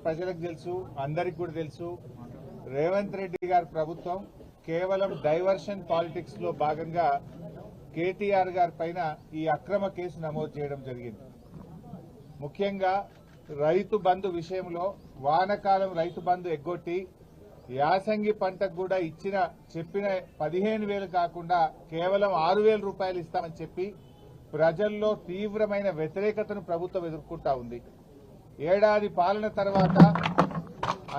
ప్రజలకు తెలుసు, అందరికి కూడా తెలుసు, రేవంత్ రెడ్డి గారి ప్రభుత్వం కేవలం డైవర్షన్ పాలిటిక్స్ లో భాగంగా కేటీఆర్ గారి పైన ఈ అక్రమ కేసు నమోదు చేయడం జరిగింది. ముఖ్యంగా రైతు బంధు విషయంలో వానకాలం రైతు బంధు ఎగ్గొట్టి యాసంగి పంటకు కూడా చెప్పిన 15,000 కాకుండా కేవలం 6,000 రూపాయలు ఇస్తామని చెప్పి ప్రజల్లో తీవ్రమైన వ్యతిరేకతను ప్రభుత్వం ఎదుర్కొంటా ఉంది. ఏడాది పాలన తర్వాత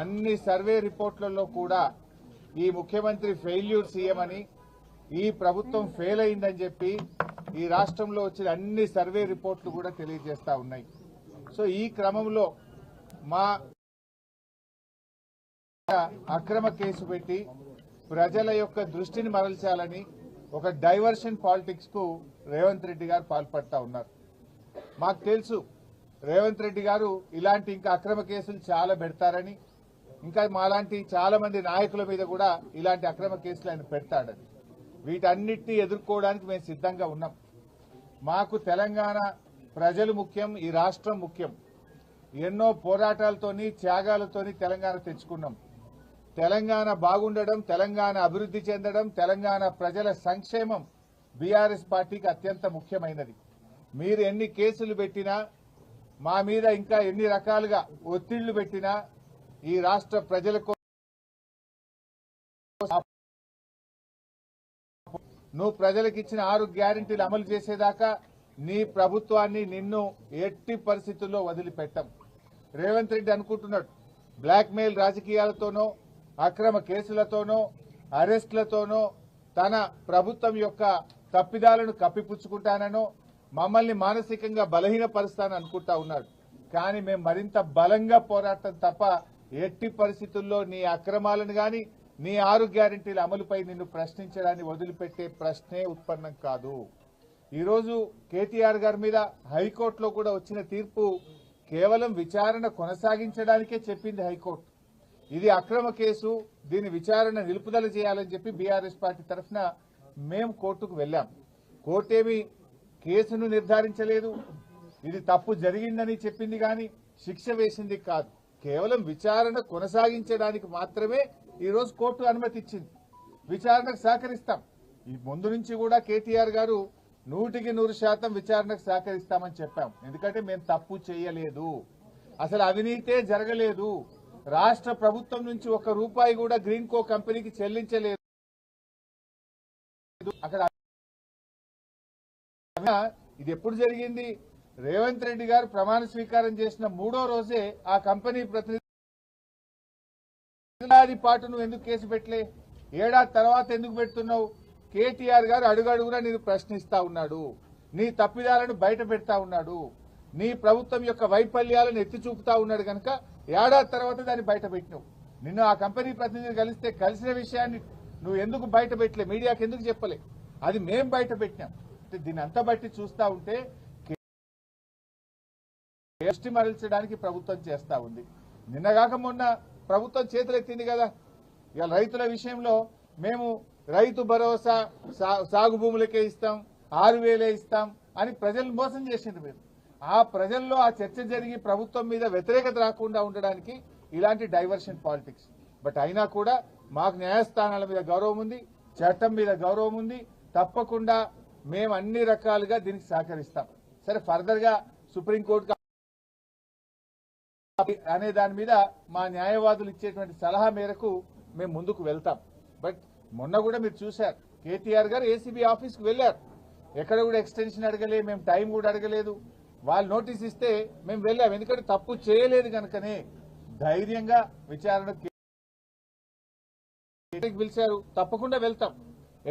అన్ని సర్వే రిపోర్ట్లలో కూడా ఈ ముఖ్యమంత్రి ఫెయిల్యూర్ సీఎం అని, ఈ ప్రభుత్వం ఫెయిల్ అయిందని చెప్పి ఈ రాష్ట్రంలో వచ్చిన అన్ని సర్వే రిపోర్ట్లు కూడా తెలియజేస్తా ఉన్నాయి. సో ఈ క్రమంలో మా అక్రమ కేసు పెట్టి ప్రజల యొక్క దృష్టిని మరల్చాలని ఒక డైవర్షన్ పాలిటిక్స్ కు రేవంత్ రెడ్డి గారు పాల్పడతా ఉన్నారు. మాకు తెలుసు రేవంత్ రెడ్డి గారు ఇలాంటి ఇంకా అక్రమ కేసులు చాలా పెడతారని, ఇంకా మాలాంటి చాలా మంది నాయకుల మీద కూడా ఇలాంటి అక్రమ కేసులు ఆయన పెడతాడని. వీటన్నిటిని ఎదుర్కోవడానికి మేము సిద్ధంగా ఉన్నాం. మాకు తెలంగాణ ప్రజలు ముఖ్యం, ఈ రాష్ట్రం ముఖ్యం. ఎన్నో పోరాటాలతోని త్యాగాలతోని తెలంగాణ తెచ్చుకున్నాం. తెలంగాణ బాగుండడం, తెలంగాణ అభివృద్ధి చెందడం, తెలంగాణ ప్రజల సంక్షేమం బీఆర్ఎస్ పార్టీకి అత్యంత ముఖ్యమైనది. మీరు ఎన్ని కేసులు పెట్టినా, మా మీద ఇంకా ఎన్ని రకాలుగా ఒత్తిళ్లు పెట్టినా ఈ రాష్ట్ర ప్రజలకు నువ్వు ప్రజలకు ఇచ్చిన 6 గ్యారెంటీలు అమలు చేసేదాకా నీ ప్రభుత్వాన్ని నిన్ను ఎట్టి పరిస్థితుల్లో వదిలిపెట్టం. రేవంత్ రెడ్డి అనుకుంటున్నాడు బ్లాక్ మెయిల్ రాజకీయాలతోనో, అక్రమ కేసులతోనో, అరెస్టులతోనో తన ప్రభుత్వం యొక్క తప్పిదాలను కప్పిపుచ్చుకుంటానో, మమ్మల్ని మానసికంగా బలహీనపరుస్తానని అనుకుంటా ఉన్నాడు. కానీ మేము మరింత బలంగా పోరాటం తప్ప ఎట్టి పరిస్థితుల్లో నీ అక్రమాలను గాని, నీ 6 గ్యారెంటీల అమలుపై నిన్ను ప్రశ్నించడాన్ని వదిలిపెట్టే ప్రశ్నే ఉత్పన్నం కాదు. ఈరోజు కేటీఆర్ గారి మీద హైకోర్టులో కూడా వచ్చిన తీర్పు కేవలం విచారణ కొనసాగించడానికే చెప్పింది హైకోర్టు. ఇది అక్రమ కేసు, దీని విచారణ నిలుపుదల చేయాలని చెప్పి బీఆర్ఎస్ పార్టీ తరఫున మేము కోర్టుకు వెళ్లాం. కోర్టేమీ కేసును నిర్ధారించలేదు, ఇది తప్పు జరిగిందని చెప్పింది కానీ శిక్ష వేసింది కాదు. కేవలం విచారణ కొనసాగించడానికి మాత్రమే ఈరోజు కోర్టు అనుమతి ఇచ్చింది. విచారణకు సహకరిస్తాం. ఈ ముందు నుంచి కూడా కేటీఆర్ గారు 100% విచారణకు సహకరిస్తామని చెప్పాం. ఎందుకంటే మేము తప్పు చేయలేదు, అసలు అవినీతే జరగలేదు, రాష్ట్ర ప్రభుత్వం నుంచి 1 రూపాయి కూడా గ్రీన్ కో కంపెనీకి చెల్లించలేదు. అక్కడ ఇది ఎప్పుడు జరిగింది? రేవంత్ రెడ్డి గారు ప్రమాణ స్వీకారం చేసిన 3వ రోజే ఆ కంపెనీ ప్రతినిధి ఏడాది పాటు నువ్వు ఎందుకు కేసు పెట్టలే, ఏడాది తర్వాత ఎందుకు పెడుతున్నావు? కేటీఆర్ గారు అడుగడుగునా నేను ప్రశ్నిస్తా ఉన్నాడు, నీ తప్పిదాలను బయట పెడతా ఉన్నాడు, నీ ప్రభుత్వం యొక్క వైఫల్యాలను ఎత్తి చూపుతా ఉన్నాడు కనుక ఏడాది తర్వాత దాన్ని బయట పెట్టినావు. నిన్ను ఆ కంపెనీ ప్రతినిధులు కలిసిన విషయాన్ని నువ్వు ఎందుకు బయట పెట్టలే, మీడియాకి ఎందుకు చెప్పలే? అది మేం బయట పెట్టినాం. దీన్ని అంతా బట్టి చూస్తా ఉంటే దృష్టి మరల్చడానికి ప్రభుత్వం చేస్తా ఉంది. నిన్నగాక మొన్న ప్రభుత్వం చేతులెత్తింది కదా. ఇవాళ రైతుల విషయంలో మేము రైతు భరోసా సాగు భూములకే ఇస్తాం, 6,000 ఇస్తాం అని ప్రజలను మోసం చేసింది. మీరు ఆ ప్రజల్లో ఆ చర్చ జరిగి ప్రభుత్వం మీద వ్యతిరేకత రాకుండా ఉండడానికి ఇలాంటి డైవర్షన్ పాలిటిక్స్. బట్ అయినా కూడా మాకు న్యాయస్థానాల మీద గౌరవం ఉంది, చట్టం మీద గౌరవం ఉంది. తప్పకుండా మేము అన్ని రకాలుగా దీనికి సహకరిస్తాం. సరే, ఫర్దర్ గా సుప్రీంకోర్టు అనే దాని మీద మా న్యాయవాదులు ఇచ్చేటువంటి సలహా మేరకు మేము ముందుకు వెళ్తాం. బట్ మొన్న కూడా మీరు చూశారు, కేటీఆర్ గారు ఏసీబీ ఆఫీస్కి వెళ్లారు. ఎక్కడ కూడా ఎక్స్టెన్షన్ అడగలే, మేము టైం కూడా అడగలేదు. వాళ్ళు నోటీస్ ఇస్తే మేము వెళ్ళాం. ఎందుకంటే తప్పు చేయలేదు కనుకనే ధైర్యంగా విచారణకు పిలిచారు. తప్పకుండా వెళ్తాం.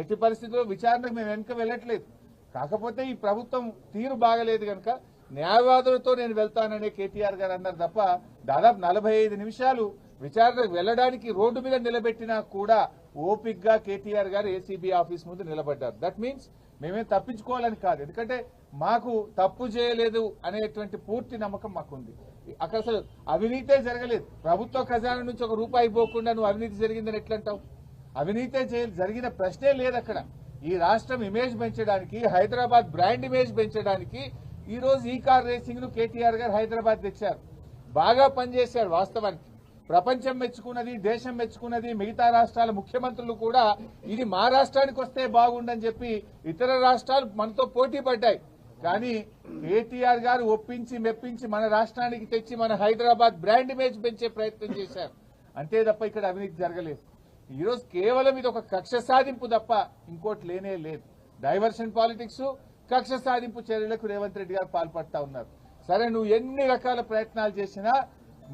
ఎట్టి పరిస్థితుల్లో విచారణకు మేము వెనుక వెళ్ళట్లేదు. కాకపోతే ఈ ప్రభుత్వం తీరు బాగలేదు కనుక న్యాయవాదులతో నేను వెళ్తాననే కేటీఆర్ గారు అన్నారు తప్ప దాదాపు 45 నిమిషాలు విచారణకు వెళ్లడానికి రోడ్డు మీద నిలబెట్టినా కూడా ఓపిక్గా కేటీఆర్ గారు ఏసీబీ ఆఫీస్ ముందు నిలబడ్డారు. దట్ మీన్స్ మేమేం తప్పించుకోవాలని కాదు, ఎందుకంటే మాకు తప్పు చేయలేదు అనేటువంటి పూర్తి నమ్మకం మాకుంది. అక్కడ అసలు అవినీతే జరగలేదు. ప్రభుత్వ ఖజానా నుంచి 1 రూపాయి పోకుండా నువ్వు అవినీతి జరిగిందని ఎట్లంటావు? అవినీతే జరిగిన ప్రశ్నే లేదు అక్కడ. ఈ రాష్ట్రం ఇమేజ్ పెంచడానికి, హైదరాబాద్ బ్రాండ్ ఇమేజ్ పెంచడానికి ఈ రోజు ఈ కార్ రేసింగ్ ను కేటీఆర్ గారు హైదరాబాద్ తెచ్చారు. బాగా పనిచేశాడు. వాస్తవానికి ప్రపంచం మెచ్చుకున్నది, దేశం మెచ్చుకున్నది, మిగతా రాష్ట్రాల ముఖ్యమంత్రులు కూడా ఇది మా రాష్ట్రానికి వస్తే బాగుండని చెప్పి ఇతర రాష్ట్రాలు మనతో పోటీ పడ్డాయి. కానీ కేటీఆర్ గారు ఒప్పించి మెప్పించి మన రాష్ట్రానికి తెచ్చి మన హైదరాబాద్ బ్రాండ్ ఇమేజ్ పెంచే ప్రయత్నం చేశారు. అంతే తప్ప ఇక్కడ అవినీతి జరగలేదు. ఈరోజు కేవలం ఇది ఒక కక్ష సాధింపు తప్ప ఇంకోటి లేనే లేదు. డైవర్షన్ పాలిటిక్స్, కక్ష సాధింపు చర్యలకు రేవంత్ రెడ్డి గారు పాల్పడతా ఉన్నారు. సరే, నువ్వు ఎన్ని రకాల ప్రయత్నాలు చేసినా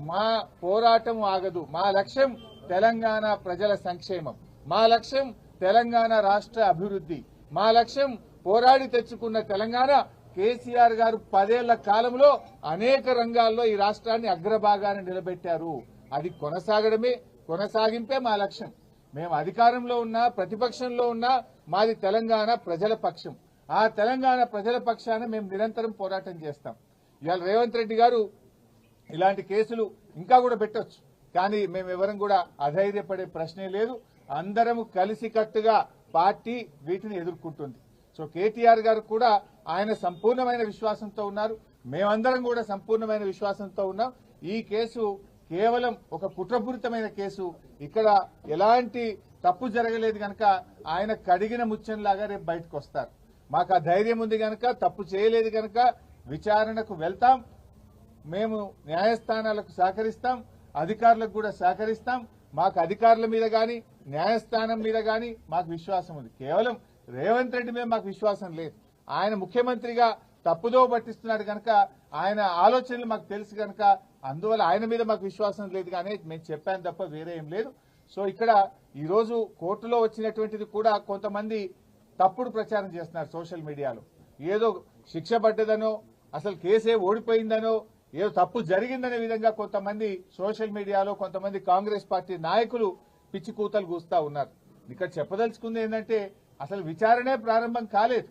మా పోరాటం ఆగదు. మా లక్ష్యం తెలంగాణ ప్రజల సంక్షేమం, మా లక్ష్యం తెలంగాణ రాష్ట్ర అభివృద్ధి, మా లక్ష్యం పోరాడి తెచ్చుకున్న తెలంగాణ. కేసీఆర్ గారు 10 ఏళ్ల కాలంలో అనేక రంగాల్లో ఈ రాష్ట్రాన్ని అగ్రభాగాన్ని నిలబెట్టారు. అది కొనసాగింపే మా లక్ష్యం. మేము అధికారంలో ఉన్నా ప్రతిపక్షంలో ఉన్నా మాది తెలంగాణ ప్రజల పక్షం. ఆ తెలంగాణ ప్రజల పక్షాన మేము నిరంతరం పోరాటం చేస్తాం. ఇవాళ రేవంత్ రెడ్డి గారు ఇలాంటి కేసులు ఇంకా కూడా పెట్టొచ్చు, కానీ మేమెవరం కూడా అధైర్యపడే ప్రశ్నే లేదు. అందరము కలిసికట్టుగా పార్టీ వీటిని ఎదుర్కొంటుంది. సో కేటీఆర్ గారు కూడా ఆయన సంపూర్ణమైన విశ్వాసంతో ఉన్నారు, మేమందరం కూడా సంపూర్ణమైన విశ్వాసంతో ఉన్నాం. ఈ కేసు కేవలం ఒక కుట్రపూరితమైన కేసు. ఇక్కడ ఎలాంటి తప్పు జరగలేదు గనక ఆయన కడిగిన ముత్యంలాగా రేపు బయటకు వస్తారు. మాకు ఆ ధైర్యం ఉంది గనక, తప్పు చేయలేదు గనక విచారణకు వెళ్తాం. మేము న్యాయస్థానాలకు సహకరిస్తాం, అధికారులకు కూడా సహకరిస్తాం. మాకు అధికారుల మీద గాని న్యాయస్థానం మీద గాని మాకు విశ్వాసం ఉంది. కేవలం రేవంత్ రెడ్డి మీద మాకు విశ్వాసం లేదు. ఆయన ముఖ్యమంత్రిగా తప్పుదో పట్టిస్తున్నాడు కనుక, ఆయన ఆలోచనలు మాకు తెలుసు కనుక, అందువల్ల ఆయన మీద మాకు విశ్వాసం లేదు. కానీ మేము చెప్పాను తప్ప వేరే ఏం లేదు. సో ఇక్కడ ఈ రోజు కోర్టులో వచ్చినటువంటిది కూడా కొంతమంది తప్పుడు ప్రచారం చేస్తున్నారు సోషల్ మీడియాలో. ఏదో శిక్ష పడ్డదనో, అసలు కేసే ఓడిపోయిందనో, ఏదో తప్పు జరిగిందనే విధంగా కొంతమంది సోషల్ మీడియాలో కొంతమంది కాంగ్రెస్ పార్టీ నాయకులు పిచ్చి కూతలు కూస్తా ఉన్నారు. ఇక్కడ చెప్పదలుచుకుంది ఏంటంటే, అసలు విచారణే ప్రారంభం కాలేదు.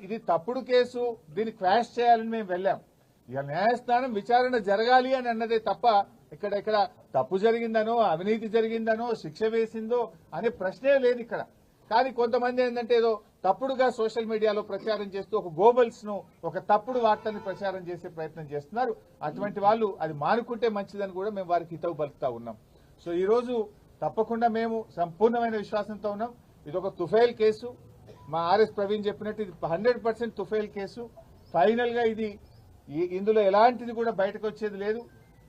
ఇది తప్పుడు కేసు, దీన్ని క్వాష్ చేయాలని మేము వెళ్ళాం. ఇక న్యాయస్థానం విచారణ జరగాలి అని అన్నదే తప్ప ఇక్కడ తప్పు జరిగిందనో, అవినీతి జరిగిందనో, శిక్ష వేసిందో అనే ప్రశ్నే లేదు ఇక్కడ. కానీ కొంతమంది ఏంటంటే ఏదో తప్పుడుగా సోషల్ మీడియాలో ప్రచారం చేస్తూ ఒక గోబల్స్ ను, ఒక తప్పుడు వార్తని ప్రచారం చేసే ప్రయత్నం చేస్తున్నారు. అటువంటి వాళ్ళు అది మానుకుంటే మంచిదని కూడా మేము వారికి హితవు పలుకుతా ఉన్నాం. సో ఈ రోజు తప్పకుండా మేము సంపూర్ణమైన విశ్వాసంతో ఉన్నాం. ఇది ఒక తుఫైల్ కేసు. మా ఆర్ఎస్ ప్రవీణ్ చెప్పినట్టు ఇది 100% తుఫైల్ కేసు. ఫైనల్ గా ఇందులో ఎలాంటిది కూడా బయటకు వచ్చేది లేదు.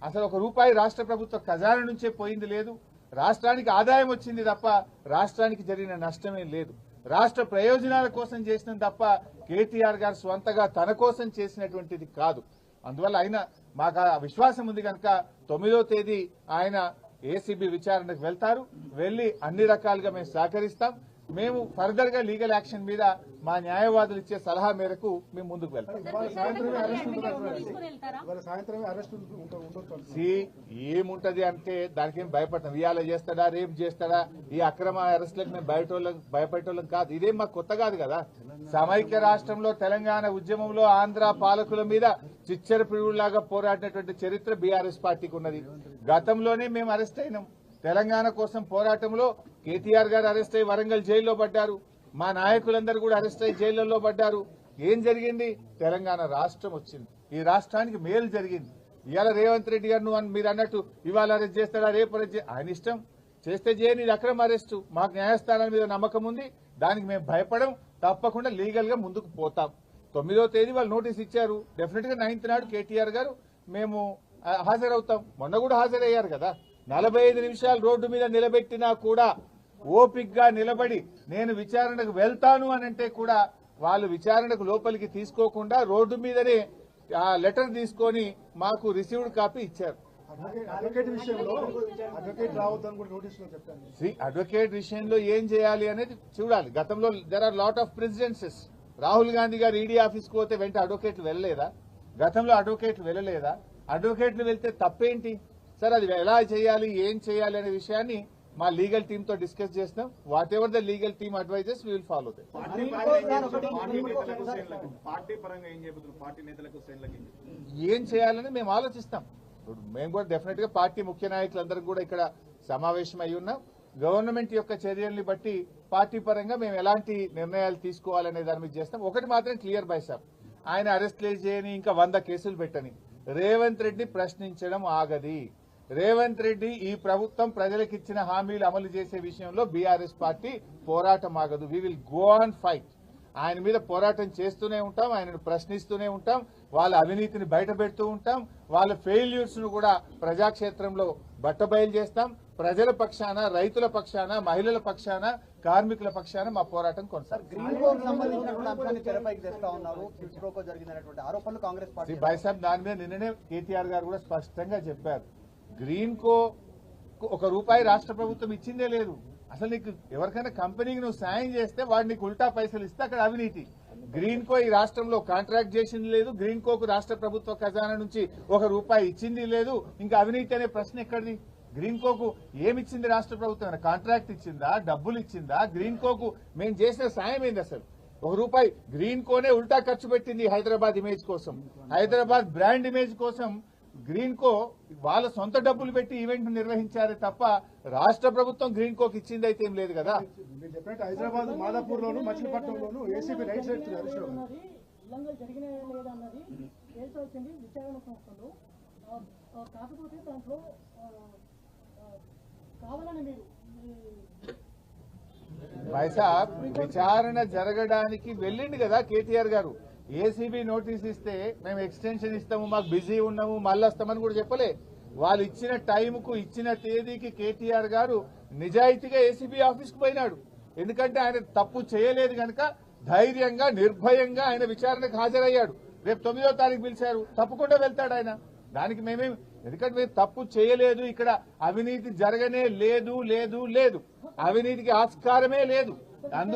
అసలు ₹1 రాష్ట్ర ప్రభుత్వ ఖజానా నుంచే పోయింది లేదు. రాష్ట్రానికి ఆదాయం వచ్చింది తప్ప రాష్ట్రానికి జరిగిన నష్టమే లేదు. రాష్ట్ర ప్రయోజనాల కోసం చేసిన తప్ప కేటీఆర్ గారు స్వంతగా తన కోసం చేసినటువంటిది కాదు. అందువల్ల మాకు ఆ విశ్వాసం ఉంది కనుక 9వ తేదీ ఆయన ఏసీబీ విచారణకు వెళ్తారు. వెళ్లి అన్ని రకాలుగా మేము సహకరిస్తాం. మేము ఫర్దర్ గా లీగల్ యాక్షన్ మీద మా న్యాయవాదులు ఇచ్చే సలహా మేరకు మేము ముందుకు వెళ్తాం. ఏముంటది అంటే దానికి ఏం భయపడతాం. ఇవాళ చేస్తాడా, రేపు చేస్తాడా, ఈ అక్రమ అరెస్టులకు మేము భయపడేటోళ్ళం కాదు. ఇదేం మాకు కొత్త కాదు కదా. సమైక్య రాష్ట్రంలో తెలంగాణ ఉద్యమంలో ఆంధ్ర పాలకుల మీద చిచ్చర పిడుగులాగా పోరాడినటువంటి చరిత్ర బీఆర్ఎస్ పార్టీకి ఉన్నది. గతంలోనే మేము అరెస్ట్ అయినాం. తెలంగాణ కోసం పోరాటంలో కేటీఆర్ గారు అరెస్ట్ అయ్యి వరంగల్ జైల్లో పడ్డారు. మా నాయకులందరూ కూడా అరెస్ట్ అయ్యి జైళ్లలో పడ్డారు. ఏం జరిగింది? తెలంగాణ రాష్ట్రం వచ్చింది. ఈ రాష్ట్రానికి మేలు జరిగింది. ఇవాళ రేవంత్ రెడ్డి గారు మీరు అన్నట్టు ఇవాళ అరెస్ట్ చేస్తాడా, రేపు అరెస్ట్ ఆయన ఇష్టం. చేస్తే చేయని, ఇది అక్రమ అరెస్టు. మాకు న్యాయస్థానాల మీద నమ్మకం ఉంది. దానికి మేము భయపడం. తప్పకుండా లీగల్ గా ముందుకు పోతాం. 9వ తేదీ వాళ్ళు నోటీస్ ఇచ్చారు. డెఫినెట్ గా 9th నాడు కేటీఆర్ గారు మేము హాజరవుతాం. మొన్న కూడా హాజరయ్యారు కదా. 45 నిమిషాలు రోడ్డు మీద నిలబెట్టినా కూడా ఓపిక్గా నిలబడి నేను విచారణకు వెళ్తాను అని అంటే కూడా వాళ్ళు విచారణకు లోపలికి తీసుకోకుండా రోడ్డు మీదనే ఆ లెటర్ తీసుకొని మాకు రిసీవ్డ్ కాపీ ఇచ్చారు. అడ్వకేట్ విషయంలో ఏం చేయాలి అనేది చూడాలి. గతంలో there are lot of precedences. Rahul Gandhi గారు ఈడీ ఆఫీస్కి పోతే వెంట అడ్వకేట్లు వెళ్ళలేదా? గతంలో అడ్వకేట్లు వెళ్ళలేదా? అడ్వకేట్లు వెళ్తే తప్పేంటి సార్? అది ఎలా చేయాలి, ఏం చేయాలి అనే విషయాన్ని మా లీగల్ టీమ్ తో డిస్కస్ చేస్తాం. Whatever the legal team advises we will follow that. ఏం చేయాలని మేము ఆలోచిస్తాం. మేము కూడా డెఫినెట్ గా పార్టీ ముఖ్య నాయకులందరూ కూడా ఇక్కడ సమావేశం అయి ఉన్నాం. గవర్నమెంట్ యొక్క చర్యల్ని బట్టి పార్టీ పరంగా మేము ఎలాంటి నిర్ణయాలు తీసుకోవాలనే దాని మీద చేస్తాం. ఒకటి మాత్రం క్లియర్ బై సార్, ఆయన అరెస్ట్ చేయని ఇంకా 100 కేసులు పెట్టని రేవంత్ రెడ్డి ప్రశ్నించడం ఆగది. రేవంత్ రెడ్డి ఈ ప్రభుత్వం ప్రజలకు ఇచ్చిన హామీలు అమలు చేసే విషయంలో బీఆర్ఎస్ పార్టీ పోరాటం ఆగదు. We will go on fight. ఆయన మీద పోరాటం చేస్తూనే ఉంటాం, ఆయనను ప్రశ్నిస్తూనే ఉంటాం, వాళ్ళ అవినీతిని బయట పెడుతూ ఉంటాం, వాళ్ళ ఫెయిల్యూర్స్ ను కూడా ప్రజాక్షేత్రంలో బట్టబయలు చేస్తాం. ప్రజల పక్షాన, రైతుల పక్షాన, మహిళల పక్షాన, కార్మికుల పక్షాన మా పోరాటం కొనసాగుతుంది. బైసాబ్ దాని మీద నిన్ననే కేటీఆర్ గారు కూడా స్పష్టంగా చెప్పారు. గ్రీన్ కో ఒక రూపాయి రాష్ట్ర ప్రభుత్వం ఇచ్చిందే లేదు. అసలు నీకు ఎవరికైనా కంపెనీకి నువ్వు సాయం చేస్తే వాడు నీకు ఉల్టా పైసలు ఇస్తే అక్కడ అవినీతి. గ్రీన్ కో ఈ రాష్ట్రంలో కాంట్రాక్ట్ చేసింది లేదు, గ్రీన్ కోకు రాష్ట్ర ప్రభుత్వ ఖజానా నుంచి ఒక రూపాయి ఇచ్చింది లేదు. ఇంకా అవినీతి అనే ప్రశ్న ఎక్కడిది? గ్రీన్ కోకు ఏమిచ్చింది రాష్ట్ర ప్రభుత్వం? కాంట్రాక్ట్ ఇచ్చిందా, డబ్బులు ఇచ్చిందా? గ్రీన్ కోకు మేము చేసిన సాయం ఏంది? అసలు ఒక రూపాయి గ్రీన్ కోనే ఉల్టా ఖర్చు పెట్టింది హైదరాబాద్ ఇమేజ్ కోసం, హైదరాబాద్ బ్రాండ్ ఇమేజ్ కోసం. గ్రీన్ కో వాళ్ళ సొంత డబ్బులు పెట్టి ఈవెంట్ నిర్వహించారే తప్ప రాష్ట్ర ప్రభుత్వం గ్రీన్ కోకి ఇచ్చింది అయితే ఏం లేదు కదా. మీరు చెప్పినట్టు హైదరాబాద్ మాదాపూర్ లోను మచిలీపట్నంలోను ఏసీబీ రైట్స్ కాకపోతే దాంట్లో కావాలని మీరు వైసాబ్ విచారణ జరగడానికి వెళ్ళింది కదా కేటీఆర్ గారు. ఏసీబీ నోటీస్ ఇస్తే మేము ఎక్స్టెన్షన్ ఇస్తాము, మాకు బిజీ ఉన్నాము, మళ్ళీ వస్తామని కూడా చెప్పలే. వాళ్ళు ఇచ్చిన టైంకు, ఇచ్చిన తేదీకి కేటీఆర్ గారు నిజాయితీగా ఏసీబీ ఆఫీస్కి పోయినాడు. ఎందుకంటే ఆయన తప్పు చేయలేదు కనుక ధైర్యంగా, నిర్భయంగా ఆయన విచారణకు హాజరయ్యాడు. రేపు 9వ తారీఖు పిలిచారు, తప్పకుండా వెళ్తాడు ఆయన. దానికి మేమేం, ఎందుకంటే మేము తప్పు చేయలేదు, ఇక్కడ అవినీతి జరగనే లేదు, అవినీతికి ఆస్కారమే లేదు.